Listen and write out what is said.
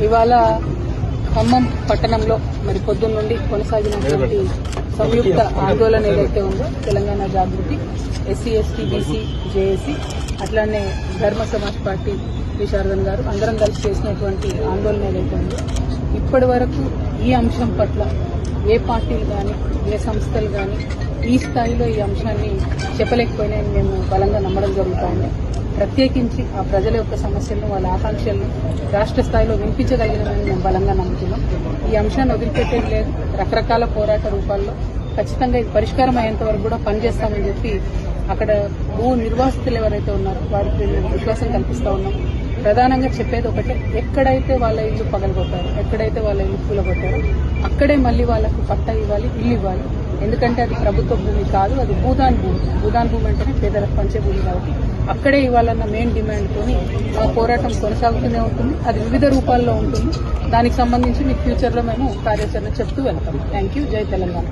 ఇవాళ ఖమ్మం పట్టణంలో మరి పొద్దున్న నుండి కొనసాగినటువంటి సంయుక్త ఆందోళన ఏదైతే ఉందో తెలంగాణ జాగృతి, ఎస్సీ ఎస్టీ బీసీ జేఏసీ, అట్లానే ధర్మ సమాజ్ పార్టీ విశారదన్ గారు అందరం కలిసి చేసినటువంటి ఆందోళన ఏదైతే ఉందో ఇప్పటి వరకు ఈ అంశం పట్ల ఏ పార్టీలు కానీ ఏ సంస్థలు కానీ ఈ స్థాయిలో ఈ అంశాన్ని చెప్పలేకపోయినాయని మేము బలంగా నమ్మడం జరుగుతుంది. ప్రత్యేకించి ఆ ప్రజల యొక్క సమస్యలను, వాళ్ళ ఆకాంక్షలను రాష్ట్ర స్థాయిలో వినిపించగలిగినామని మేము బలంగా నమ్ముతున్నాం. ఈ అంశాన్ని వదిలిపెట్టేది లేదు. రకరకాల పోరాట రూపాల్లో ఖచ్చితంగా ఇది పరిష్కారం అయ్యేంత వరకు కూడా పనిచేస్తామని చెప్పి అక్కడ భూ నిర్వాసితులు ఎవరైతే ఉన్నారో వారికి మేము విశ్వాసం కల్పిస్తా ఉన్నాం. ప్రధానంగా చెప్పేది ఒకటే, ఎక్కడైతే వాళ్ళ ఇల్లు పగలగొట్టారో, ఎక్కడైతే వాళ్ళ ఇల్లు కూలగొట్టారో అక్కడే మళ్ళీ వాళ్ళకు పట్టా ఇవ్వాలి, ఇల్లు ఇవ్వాలి. ఎందుకంటే అది ప్రభుత్వ భూమి కాదు, అది భూదాన్ భూమి. భూదాన్ భూమి అంటేనే పేదలకు పంచే భూమి కాబట్టి అక్కడే ఇవ్వాలన్న మెయిన్ డిమాండ్తోని మా పోరాటం కొనసాగుతూనే ఉంటుంది. అది వివిధ రూపాల్లో ఉంటుంది. దానికి సంబంధించి మీకు ఫ్యూచర్లో మేము కార్యాచరణ చెప్తూ వెళ్తాం. Thank you. జై తెలంగాణ.